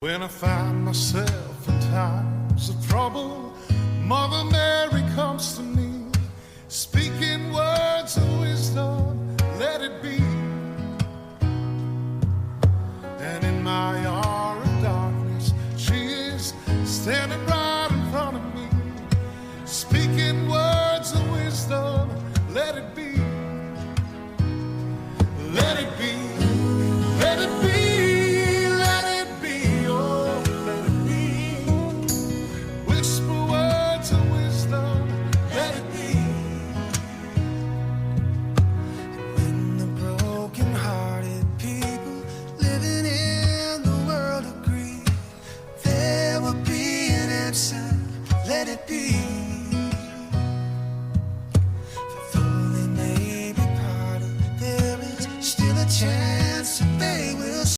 When I find myself in times of trouble, Mother Mary comes to me, speaking words of wisdom, let it be. And in my hour of darkness, she is standing right